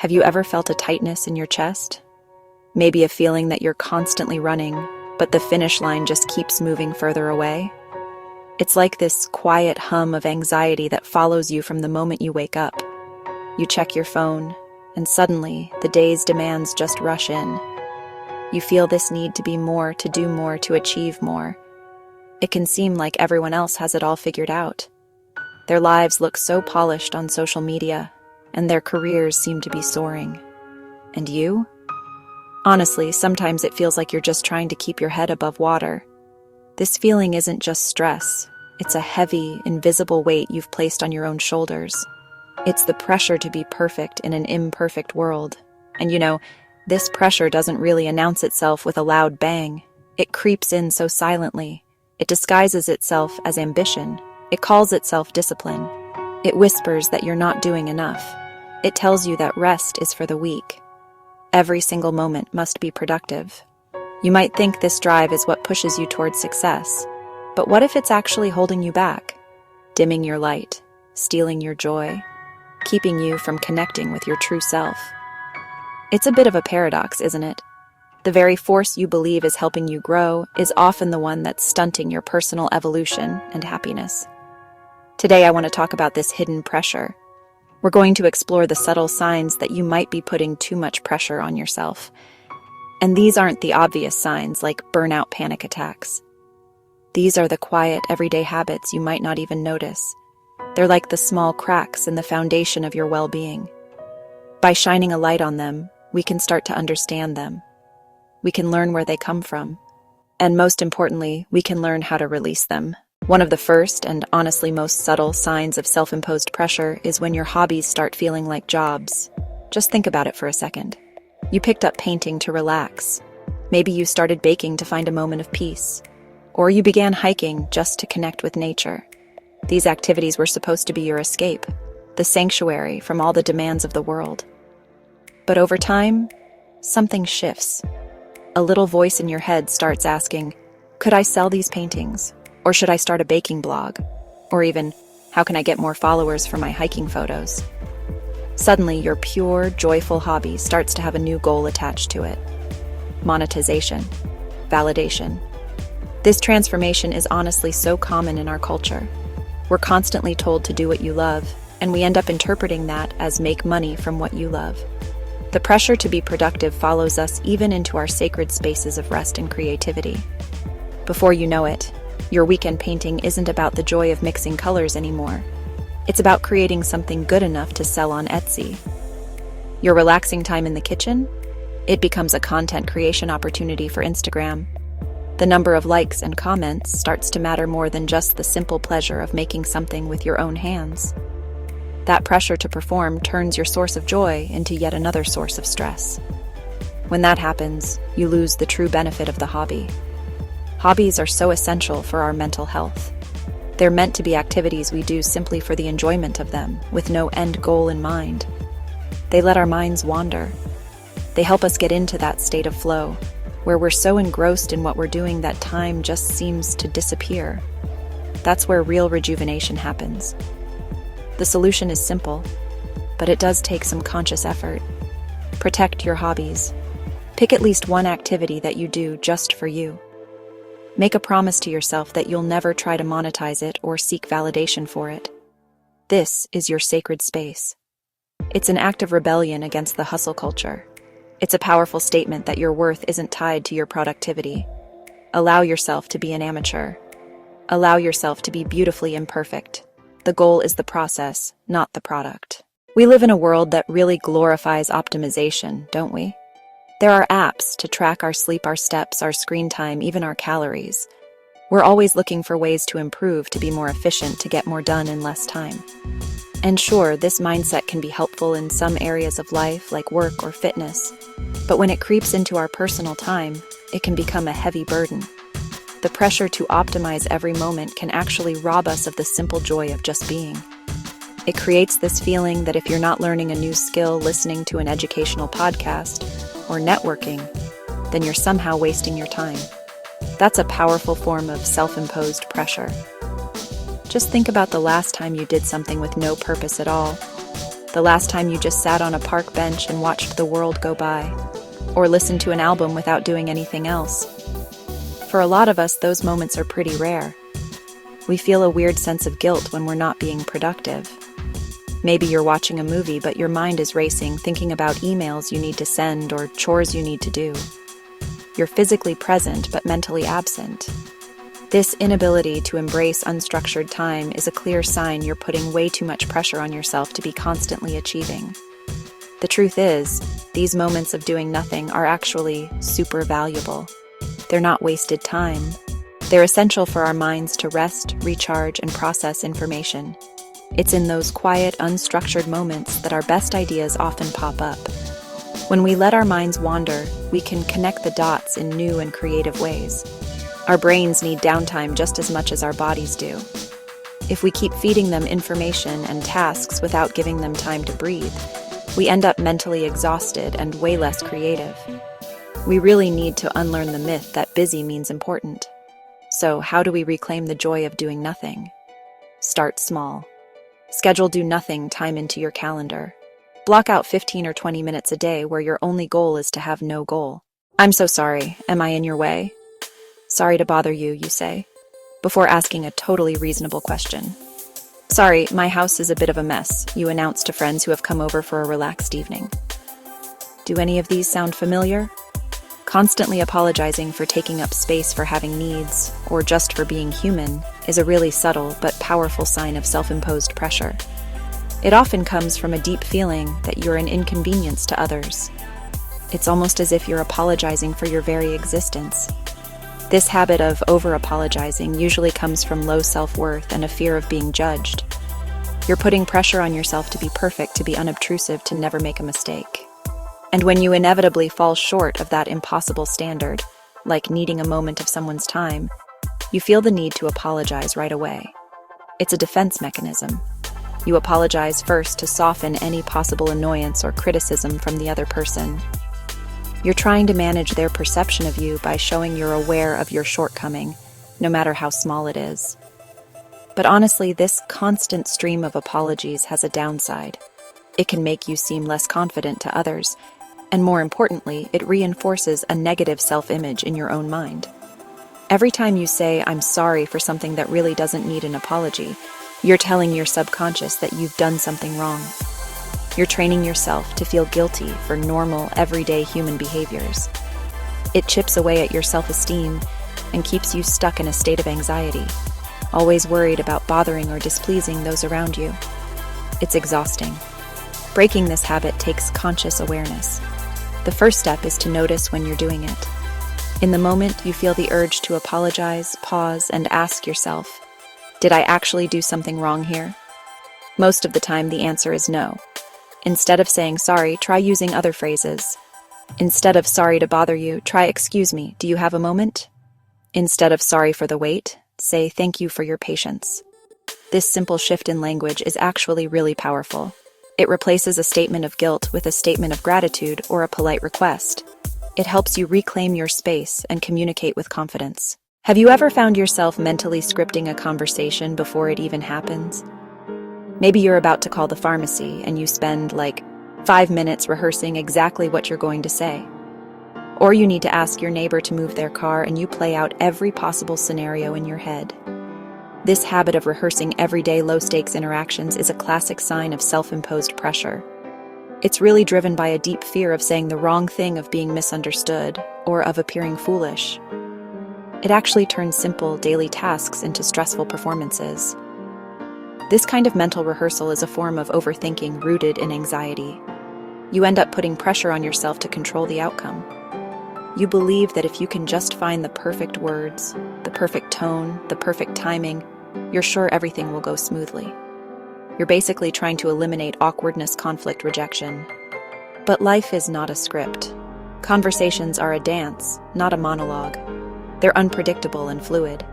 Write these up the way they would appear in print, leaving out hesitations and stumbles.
Have you ever felt a tightness in your chest? Maybe a feeling that you're constantly running, but the finish line just keeps moving further away? It's like this quiet hum of anxiety that follows you from the moment you wake up. You check your phone, and suddenly the day's demands just rush in. You feel this need to be more, to do more, to achieve more. It can seem like everyone else has it all figured out. Their lives look so polished on social media, and their careers seem to be soaring. And you? Honestly, sometimes it feels like you're just trying to keep your head above water. This feeling isn't just stress. It's a heavy, invisible weight you've placed on your own shoulders. It's the pressure to be perfect in an imperfect world. And this pressure doesn't really announce itself with a loud bang. It creeps in so silently. It disguises itself as ambition. It calls itself discipline. It whispers that you're not doing enough. It tells you that rest is for the weak. Every single moment must be productive. You might think this drive is what pushes you towards success, but what if it's actually holding you back, dimming your light, stealing your joy, keeping you from connecting with your true self? It's a bit of a paradox, isn't it? The very force you believe is helping you grow is often the one that's stunting your personal evolution and happiness. Today, I want to talk about this hidden pressure. We're going to explore the subtle signs that you might be putting too much pressure on yourself. And these aren't the obvious signs like burnout panic attacks. These are the quiet, everyday habits you might not even notice. They're like the small cracks in the foundation of your well-being. By shining a light on them, we can start to understand them. We can learn where they come from. And most importantly, we can learn how to release them. One of the first and honestly most subtle signs of self-imposed pressure is when your hobbies start feeling like jobs. Just think about it for a second. You picked up painting to relax. Maybe you started baking to find a moment of peace. Or you began hiking just to connect with nature. These activities were supposed to be your escape, the sanctuary from all the demands of the world. But over time, something shifts. A little voice in your head starts asking, could I sell these paintings? Or should I start a baking blog? Or even, how can I get more followers for my hiking photos? Suddenly, your pure, joyful hobby starts to have a new goal attached to it. Monetization. Validation. This transformation is honestly so common in our culture. We're constantly told to do what you love, and we end up interpreting that as make money from what you love. The pressure to be productive follows us even into our sacred spaces of rest and creativity. Before you know it, your weekend painting isn't about the joy of mixing colors anymore. It's about creating something good enough to sell on Etsy. Your relaxing time in the kitchen? It becomes a content creation opportunity for Instagram. The number of likes and comments starts to matter more than just the simple pleasure of making something with your own hands. That pressure to perform turns your source of joy into yet another source of stress. When that happens, you lose the true benefit of the hobby. Hobbies are so essential for our mental health. They're meant to be activities we do simply for the enjoyment of them, with no end goal in mind. They let our minds wander. They help us get into that state of flow, where we're so engrossed in what we're doing that time just seems to disappear. That's where real rejuvenation happens. The solution is simple, but it does take some conscious effort. Protect your hobbies. Pick at least one activity that you do just for you. Make a promise to yourself that you'll never try to monetize it or seek validation for it. This is your sacred space. It's an act of rebellion against the hustle culture. It's a powerful statement that your worth isn't tied to your productivity. Allow yourself to be an amateur. Allow yourself to be beautifully imperfect. The goal is the process, not the product. We live in a world that really glorifies optimization, don't we? There are apps to track our sleep, our steps, our screen time, even our calories. We're always looking for ways to improve, to be more efficient, to get more done in less time. And sure, this mindset can be helpful in some areas of life, like work or fitness. But when it creeps into our personal time, it can become a heavy burden. The pressure to optimize every moment can actually rob us of the simple joy of just being. It creates this feeling that if you're not learning a new skill, listening to an educational podcast, or networking, then you're somehow wasting your time. That's a powerful form of self-imposed pressure. Just think about the last time you did something with no purpose at all. The last time you just sat on a park bench and watched the world go by, or listened to an album without doing anything else. For a lot of us, those moments are pretty rare. We feel a weird sense of guilt when we're not being productive. Maybe you're watching a movie, but your mind is racing, thinking about emails you need to send or chores you need to do. You're physically present, but mentally absent. This inability to embrace unstructured time is a clear sign you're putting way too much pressure on yourself to be constantly achieving. The truth is, these moments of doing nothing are actually super valuable. They're not wasted time. They're essential for our minds to rest, recharge, and process information. It's in those quiet, unstructured moments that our best ideas often pop up. When we let our minds wander, we can connect the dots in new and creative ways. Our brains need downtime just as much as our bodies do. If we keep feeding them information and tasks without giving them time to breathe, we end up mentally exhausted and way less creative. We really need to unlearn the myth that busy means important. So, how do we reclaim the joy of doing nothing? Start small. Schedule do nothing time into your calendar. Block out 15 or 20 minutes a day where your only goal is to have no goal. I'm so sorry. Am I in your way? Sorry to bother you, you say, before asking a totally reasonable question. Sorry, my house is a bit of a mess, you announce to friends who have come over for a relaxed evening. Do any of these sound familiar? Constantly apologizing for taking up space for having needs, or just for being human, is a really subtle but powerful sign of self-imposed pressure. It often comes from a deep feeling that you're an inconvenience to others. It's almost as if you're apologizing for your very existence. This habit of over-apologizing usually comes from low self-worth and a fear of being judged. You're putting pressure on yourself to be perfect, to be unobtrusive, to never make a mistake. And when you inevitably fall short of that impossible standard, like needing a moment of someone's time, you feel the need to apologize right away. It's a defense mechanism. You apologize first to soften any possible annoyance or criticism from the other person. You're trying to manage their perception of you by showing you're aware of your shortcoming, no matter how small it is. But honestly, this constant stream of apologies has a downside. It can make you seem less confident to others, and more importantly, it reinforces a negative self-image in your own mind. Every time you say, "I'm sorry" for something that really doesn't need an apology, you're telling your subconscious that you've done something wrong. You're training yourself to feel guilty for normal, everyday human behaviors. It chips away at your self-esteem and keeps you stuck in a state of anxiety, always worried about bothering or displeasing those around you. It's exhausting. Breaking this habit takes conscious awareness. The first step is to notice when you're doing it. In the moment you feel the urge to apologize, pause, and ask yourself, did I actually do something wrong here? Most of the time the answer is no. Instead of saying sorry, try using other phrases. Instead of sorry to bother you, try excuse me, do you have a moment? Instead of sorry for the wait, say thank you for your patience. This simple shift in language is actually really powerful. It replaces a statement of guilt with a statement of gratitude or a polite request. It helps you reclaim your space and communicate with confidence. Have you ever found yourself mentally scripting a conversation before it even happens? Maybe you're about to call the pharmacy and you spend 5 minutes rehearsing exactly what you're going to say. Or you need to ask your neighbor to move their car and you play out every possible scenario in your head. This habit of rehearsing everyday low-stakes interactions is a classic sign of self-imposed pressure. It's really driven by a deep fear of saying the wrong thing, of being misunderstood, or of appearing foolish. It actually turns simple daily tasks into stressful performances. This kind of mental rehearsal is a form of overthinking rooted in anxiety. You end up putting pressure on yourself to control the outcome. You believe that if you can just find the perfect words, the perfect tone, the perfect timing, you're sure everything will go smoothly. You're basically trying to eliminate awkwardness, conflict, rejection. But life is not a script. Conversations are a dance, not a monologue. They're unpredictable and fluid.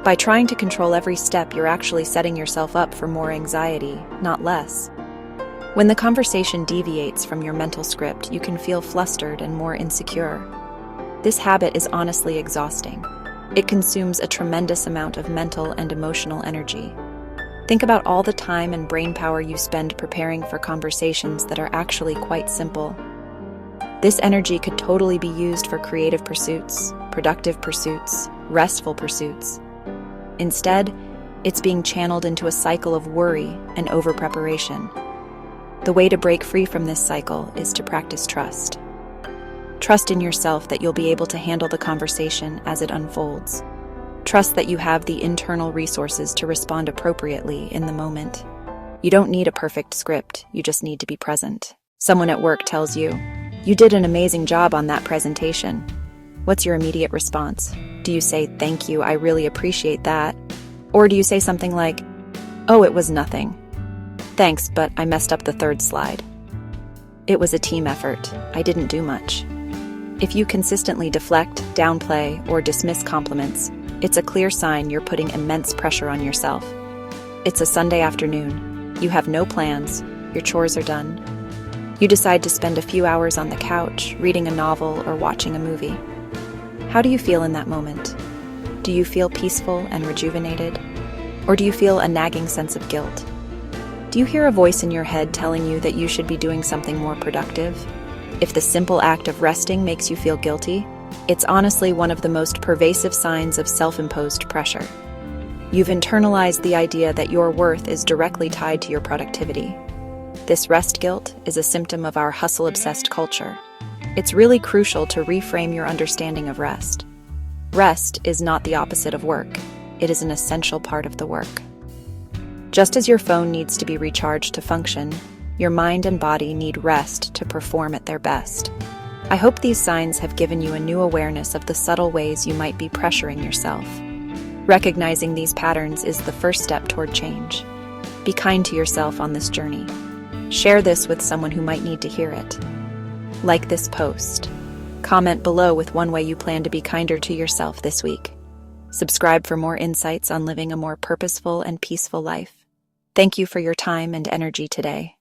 By trying to control every step, you're actually setting yourself up for more anxiety, not less. When the conversation deviates from your mental script, you can feel flustered and more insecure. This habit is honestly exhausting. It consumes a tremendous amount of mental and emotional energy. Think about all the time and brain power you spend preparing for conversations that are actually quite simple. This energy could totally be used for creative pursuits, productive pursuits, restful pursuits. Instead, it's being channeled into a cycle of worry and over-preparation. The way to break free from this cycle is to practice trust. Trust in yourself that you'll be able to handle the conversation as it unfolds. Trust that you have the internal resources to respond appropriately in the moment. You don't need a perfect script, you just need to be present. Someone at work tells you, "You did an amazing job on that presentation." What's your immediate response? Do you say, "Thank you, I really appreciate that"? Or do you say something like, "Oh, it was nothing. Thanks, but I messed up the third slide. It was a team effort. I didn't do much." If you consistently deflect, downplay, or dismiss compliments, it's a clear sign you're putting immense pressure on yourself. It's a Sunday afternoon. You have no plans. Your chores are done. You decide to spend a few hours on the couch, reading a novel or watching a movie. How do you feel in that moment? Do you feel peaceful and rejuvenated? Or do you feel a nagging sense of guilt? Do you hear a voice in your head telling you that you should be doing something more productive? If the simple act of resting makes you feel guilty, it's honestly one of the most pervasive signs of self-imposed pressure. You've internalized the idea that your worth is directly tied to your productivity. This rest guilt is a symptom of our hustle-obsessed culture. It's really crucial to reframe your understanding of rest. Rest is not the opposite of work. It is an essential part of the work. Just as your phone needs to be recharged to function, your mind and body need rest to perform at their best. I hope these signs have given you a new awareness of the subtle ways you might be pressuring yourself. Recognizing these patterns is the first step toward change. Be kind to yourself on this journey. Share this with someone who might need to hear it. Like this post. Comment below with one way you plan to be kinder to yourself this week. Subscribe for more insights on living a more purposeful and peaceful life. Thank you for your time and energy today.